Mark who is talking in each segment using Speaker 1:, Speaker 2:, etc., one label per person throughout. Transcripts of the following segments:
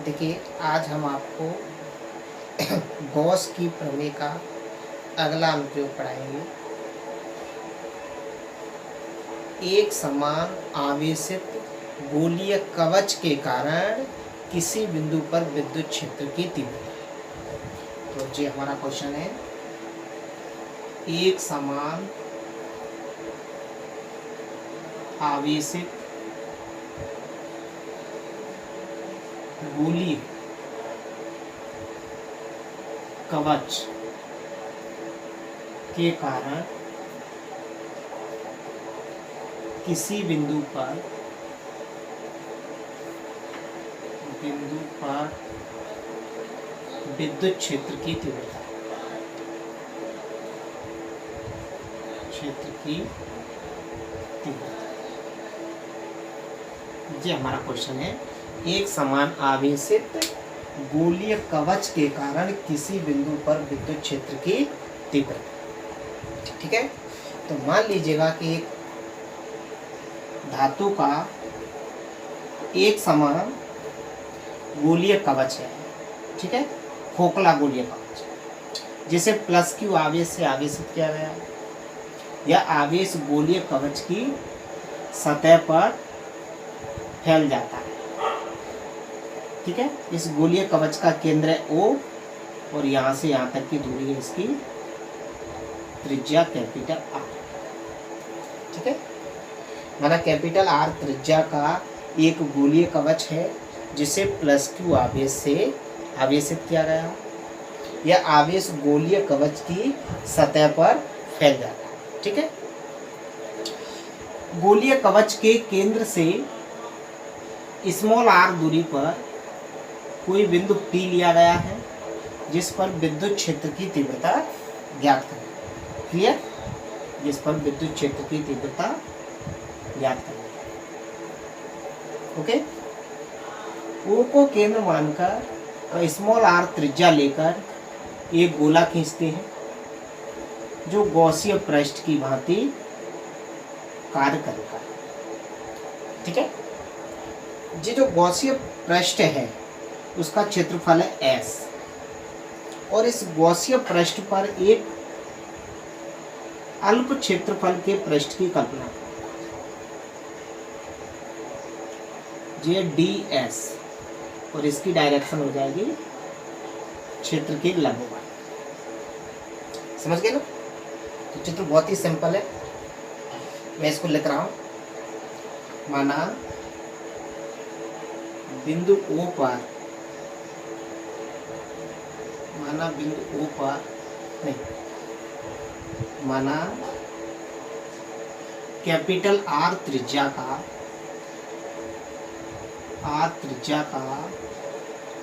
Speaker 1: देखिए, आज हम आपको गॉस की प्रमेय का अगला अनुप्रयोग पढ़ाएंगे। एक समान आवेशित गोलीय कवच के कारण किसी बिंदु पर विद्युत क्षेत्र की तीव्रता। तो जी हमारा क्वेश्चन है, एक समान आवेशित गोलीय कवच के कारण किसी बिंदु पर विद्युत क्षेत्र की तीव्रता ये हमारा क्वेश्चन है। एक समान आवेशित गोलीय कवच के कारण किसी बिंदु पर विद्युत क्षेत्र की तीव्रता। ठीक है, तो मान लीजिएगा कि एक धातु का एक समान गोलीय कवच है, ठीक है, खोखला गोलीय कवच, जिसे प्लस क्यू आवेश से आवेशित किया गया। यह आवेश गोलीय कवच की सतह पर फैल जाता है। ठीक है, इस गोलीय कवच का केंद्र है O और यहाँ से यहाँ तक की दूरी है इसकी त्रिज्या कैपिटल R। ठीक है, माना कैपिटल R त्रिज्या का एक गोलीय कवच है जिसे प्लस क्यू आवेश से आवेशित किया गया। यह आवेश गोलीय कवच की सतह पर फैल जाता है। ठीक है, गोलीय कवच के केंद्र से स्मॉल r दूरी पर कोई बिंदु P लिया गया है जिस पर विद्युत क्षेत्र की तीव्रता ज्ञात करें। क्लियर? जिस पर विद्युत क्षेत्र की तीव्रता ज्ञात करें। ओके, O को केंद्र मानकर और स्मॉल r त्रिज्या लेकर एक गोला खींचते हैं जो गॉसीय पृष्ठ की भांति कार्य करेगा। ठीक है, ये जो गॉसीय पृष्ठ है उसका क्षेत्रफल है S और इस गॉसीय पृष्ठ पर एक अल्प क्षेत्रफल के पृष्ठ की कल्पना करें। ये ds और इसकी डायरेक्शन हो जाएगी क्षेत्र के लंबवत। समझ गए ना? तो चित्र बहुत ही सिंपल है, मैं इसको लिख रहा हूं। माना बिंदु O पर माना कैपिटल R त्रिज्या का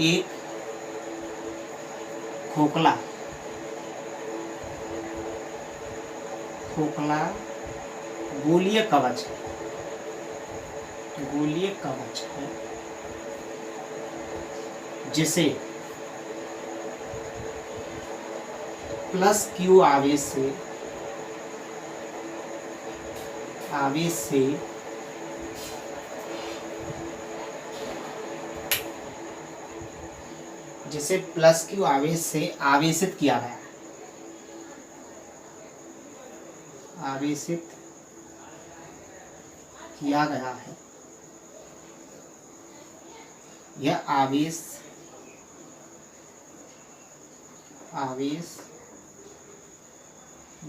Speaker 1: एक खोखला गोलीय कवच है जिसे प्लस क्यू आवेश से आवेशित किया गया है। यह आवेश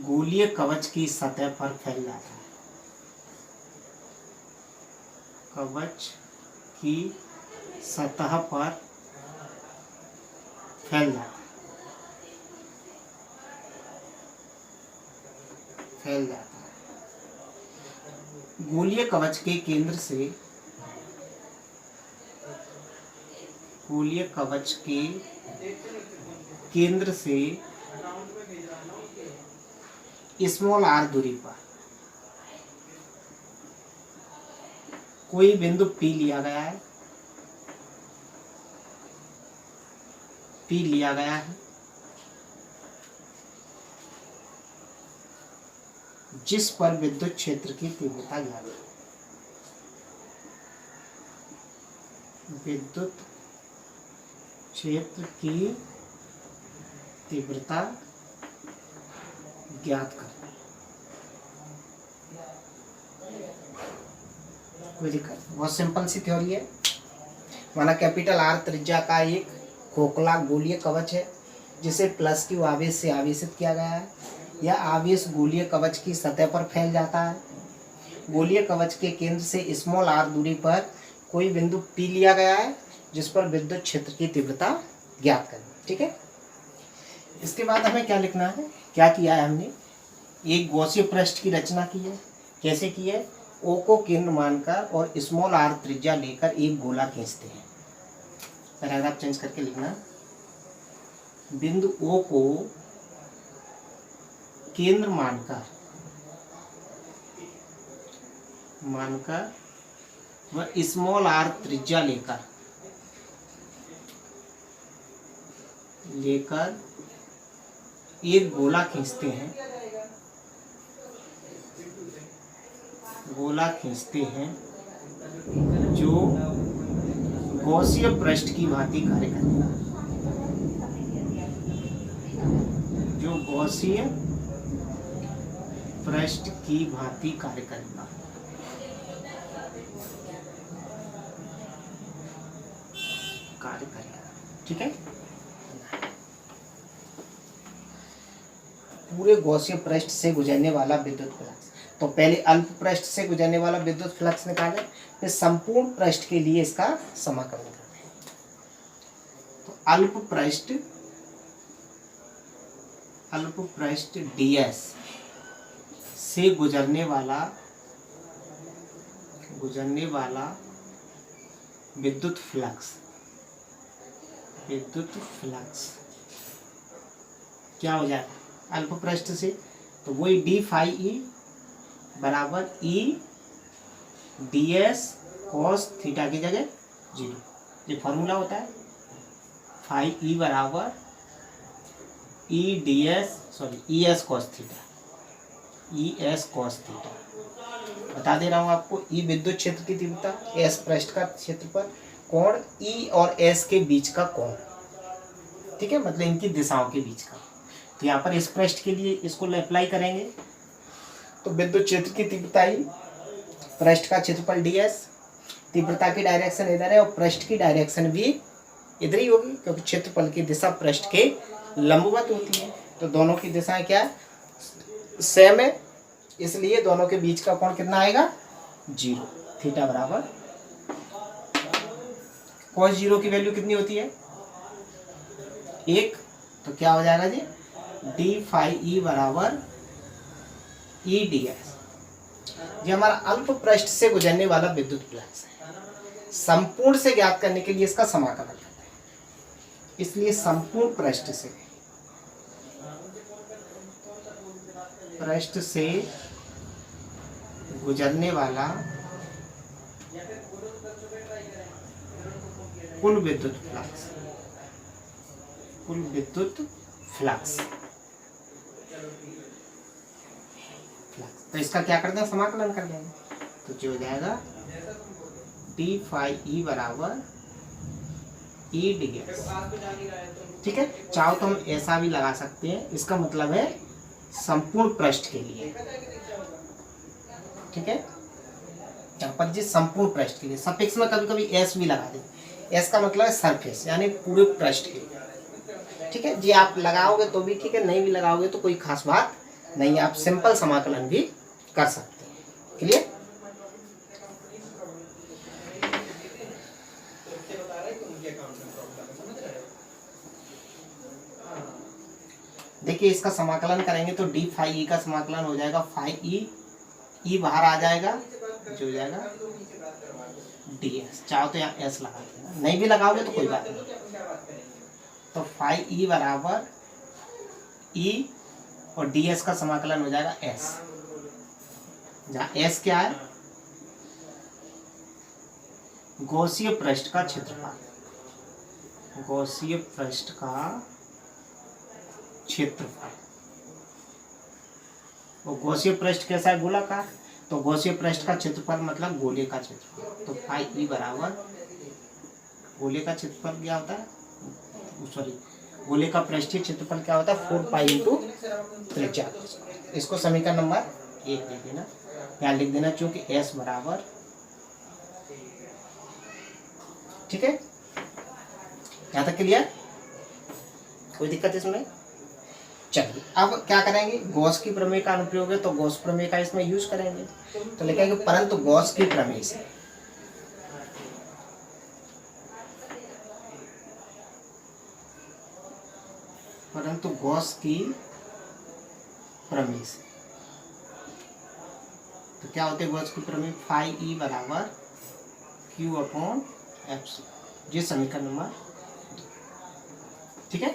Speaker 1: गोलीय कवच की सतह पर फैल जाता है। कवच की सतह पर फैल जाता है। गोलीय कवच के केंद्र से स्मॉल r दूरी पर कोई बिंदु P लिया गया है जिस पर विद्युत क्षेत्र की तीव्रता ज्ञात है। विद्युत क्षेत्र की तीव्रता ज्ञात करें। कोई दिक्कत, बहुत सिंपल सी थ्योरी है। माना कैपिटल आर त्रिज्या का एक खोखला गोलीय कवच है जिसे प्लस क्यू आवेश से आवेशित किया गया है। यह आवेश गोलीय कवच की सतह पर फैल जाता है। गोलीय कवच के केंद्र से स्मॉल आर दूरी पर कोई बिंदु पी लिया गया है जिस पर विद्युत क्षेत्र की तीव्रता ज्ञात करें। ठीक है, इसके बाद हमें क्या लिखना है, क्या किया है हमने, एक गॉसीय पृष्ठ की रचना की है। कैसे की है, ओ को केंद्र मानकर और स्मॉल आर त्रिज्या लेकर एक गोला खींचते हैं। पैराग्राफ चेंज करके लिखना, बिंदु ओ को केंद्र मानकर व स्मॉल आर त्रिज्या लेकर एक गोला खींचते हैं, जो गॉसीय पृष्ठ की भांति कार्य करेगा, जो गॉसीय पृष्ठ की भांति कार्य करेगा। ठीक है, पूरे गॉसीय पृष्ठ से गुजरने वाला विद्युत फ्लक्स। तो पहले अल्प पृष्ठ से गुजरने वाला विद्युत फ्लक्स निकालें, फिर संपूर्ण पृष्ठ के लिए इसका समाकलन करें। तो अल्प पृष्ठ ds से गुजरने वाला विद्युत फ्लक्स क्या हो जाएगा अल्प पृष्ठ से, तो वही डी फाई ई बराबर E D S cos theta की जगह 0, ये फॉर्मूला होता है। फाई ई बराबर E D S E S cos theta. बता दे रहा हूँ आपको, ई विद्युत क्षेत्र की तीव्रता, एस पृष्ठ का क्षेत्रफल, कोण ई और एस के बीच का कोण। ठीक है, मतलब इनकी दिशाओं के बीच का। तो यहाँ पर इस पृष्ठ के लिए इसको अप्लाई करेंगे, तो विद्युत क्षेत्र की तीव्रता ई, पृष्ठ का क्षेत्रफल ds, तीव्रता की डायरेक्शन इधर है और पृष्ठ की डायरेक्शन भी इधर ही होगी क्योंकि क्षेत्रफल की दिशा पृष्ठ के लंबवत होती है। तो दोनों की दिशाएं क्या है, सेम है, इसलिए दोनों के बीच का कोण कितना आएगा 0। थीटा बराबर cos 0 की वैल्यू कितनी होती है 1, तो क्या हो जाएगा जी डी फाई ई बराबर ई डी एस। ये हमारा अल्प पृष्ठ से गुजरने वाला विद्युत फ्लक्स है। संपूर्ण से ज्ञात करने के लिए इसका समाकलन करते हैं, इसलिए संपूर्ण पृष्ठ से गुजरने वाला कुल विद्युत फ्लक्स। तो इसका क्या करते हैं, समाकलन कर लेंगे, तो जो हो जाएगा डी फाई ई बराबर ई डी एस। ठीक है, चाहो तो हम ऐसा भी लगा सकते हैं, इसका मतलब है संपूर्ण पृष्ठ के लिए। ठीक है, यहाँ पर जी संपूर्ण पृष्ठ के लिए, सफिक्स में कभी कभी एस भी लगा दें, एस का मतलब है सरफेस यानी पूरे पृष्ठ के लिए। ठीक है जी, आप लगाओगे तो भी ठीक है, नहीं भी लगाओगे तो कोई खास बात नहीं, आप सिंपल समाकलन भी कर सकते हैं। क्लियर? देखिए इसका समाकलन करेंगे तो डी फाई ई का समाकलन हो जाएगा फाई ई बाहर आ जाएगा, जो हो जाएगा डी एस। चाहो तो यहाँ एस लगा देना, नहीं भी लगाओगे तो कोई बात नहीं। तो फाई ई बराबर ई और डी एस का समाकलन हो जाएगा एस, जहाँ एस क्या है गॉसीय पृष्ठ का क्षेत्रफल, वो गॉसीय पृष्ठ कैसा है, गोलाकार, तो गॉसीय पृष्ठ का क्षेत्रफल मतलब गोले का क्षेत्रफल। तो फाई ई बराबर गोले का क्षेत्रफल क्या होता है सॉरी, गोले का पृष्ठीय क्षेत्रफल क्या होता है 4 पाई इंटू त्रिज्या। इसको समीकरण नंबर 1 लिख देना, यहाँ लिख देना, चूंकि S बराबर, ठीक है, यहाँ तक क्लियर, कोई दिक्कत इसमें? चलिए अब क्या करेंगे, गॉस की प्रमेय का अनुप्रयोग है तो गॉस प्रमेय का इसमें यूज करेंगे। तो लिखेंगे परंतु गॉस की प्रमेय से, परंतु गॉस की प्रमेय से, तो क्या होते हैं गॉस की प्रमेय, फाई ई बराबर क्यू अपॉन एप्सिलॉन, ये समीकरण नंबर 2, ठीक है,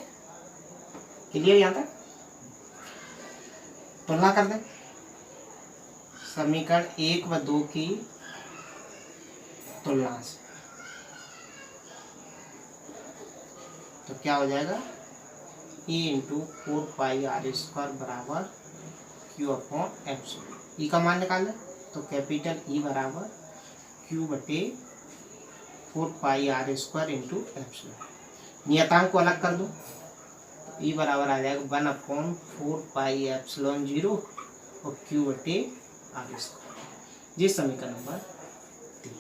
Speaker 1: क्लियर यहाँ तक? तुलना कर दें समीकरण 1 व 2 की तुलना से, तो क्या हो जाएगा, E into 4 pi r square बराबर क्यू अपॉन एप्सिलॉन। ई का मान निकाल लें तो कैपिटल E बराबर क्यू बटे 4 pi r square into epsilon. नियतांक को अलग कर दो, ई बराबर आ जाएगा 1 अपॉन 4 पाई एप्सिलॉन 0 और क्यू बटे आर स्क्वायर, ये समीकरण नंबर 3,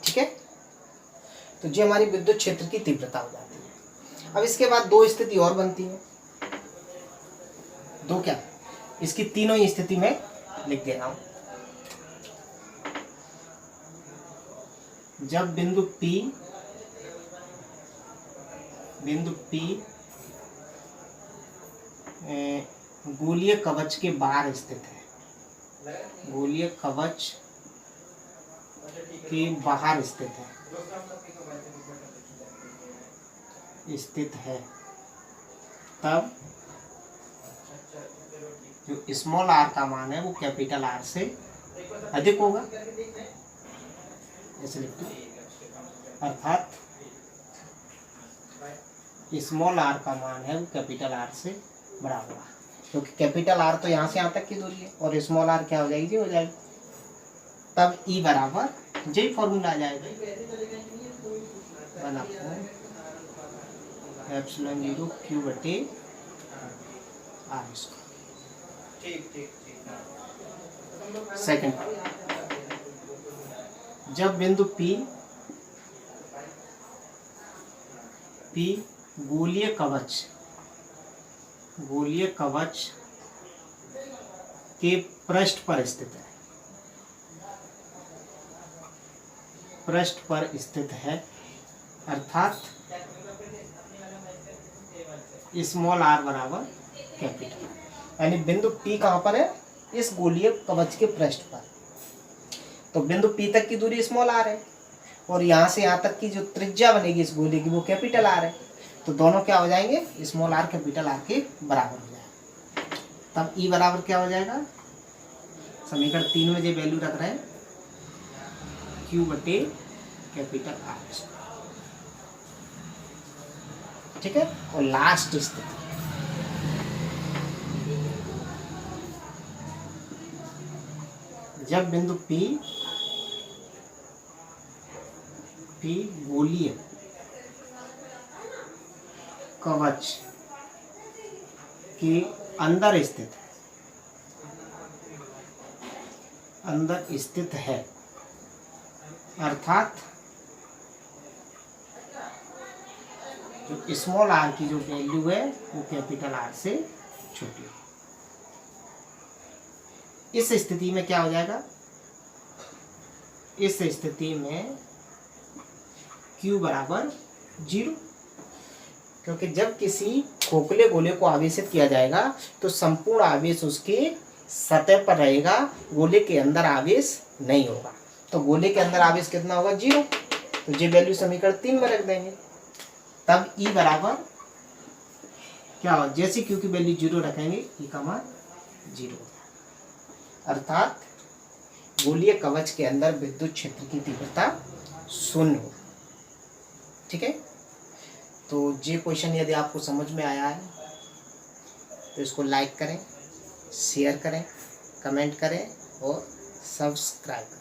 Speaker 1: ठीक है। तो ये हमारी विद्युत क्षेत्र की तीव्रता हो जाती है। अब इसके बाद दो स्थिति और बनती है, दो क्या, इसकी तीनों ही स्थिति में लिख दे रहा हूं। जब बिंदु P गोलीय कवच के बाहर स्थित है, गोलीय कवच के बाहर स्थित है, तब जो स्मॉल r का मान है वो कैपिटल R से अधिक होगा, ऐसे लिखते हैं, अर्थात स्मॉल r का मान है वो कैपिटल R से बड़ा होगा, क्योंकि कैपिटल R तो यहाँ से यहाँ तक की दूरी है और स्मॉल r क्या हो जाएगी, हो जाएगी, तब E बराबर यही फॉर्मूला आ जाएगा, 1 अपॉन एप्सिलॉन 0 क्यू बटे आर स्क्वायर। सेकंड, जब बिंदु P गोलीय कवच के पृष्ठ पर स्थित है, अर्थात स्मॉल r बराबर कैपिटल, यानी बिंदु P कहाँ पर है, इस गोलीय कवच के पृष्ठ पर, तो बिंदु P तक की दूरी स्मॉल r है और यहाँ से यहाँ तक की जो त्रिज्या बनेगी इस गोले की वो कैपिटल R है, तो दोनों क्या हो जाएंगे, स्मॉल r कैपिटल R के बराबर हो जाएगा, तब E बराबर क्या हो जाएगा, समीकरण 3 में जो वैल्यू रख रहे हैं Q बटे कैपिटल R, ठीक है। और लास्ट स्थिति, जब बिंदु P गोलीय कवच के अंदर स्थित है, अर्थात जो स्मॉल r की जो वैल्यू है वो कैपिटल R से छोटी है, इस स्थिति में क्या हो जाएगा, इस स्थिति में Q बराबर 0, क्योंकि जब किसी खोखले गोले को आवेशित किया जाएगा तो संपूर्ण आवेश उसके सतह पर रहेगा, गोले के अंदर आवेश नहीं होगा, तो गोले के अंदर आवेश कितना होगा, 0, तो ये वैल्यू समीकरण 3 में रख देंगे, तब E बराबर क्या हो, जैसे Q की वैल्यू 0 रखेंगे E का मान 0 होगा, अर्थात गोलीय कवच के अंदर विद्युत क्षेत्र की तीव्रता 0 होगी, ठीक है। तो ये क्वेश्चन यदि आपको समझ में आया है तो इसको लाइक करें, शेयर करें, कमेंट करें और सब्सक्राइब करें।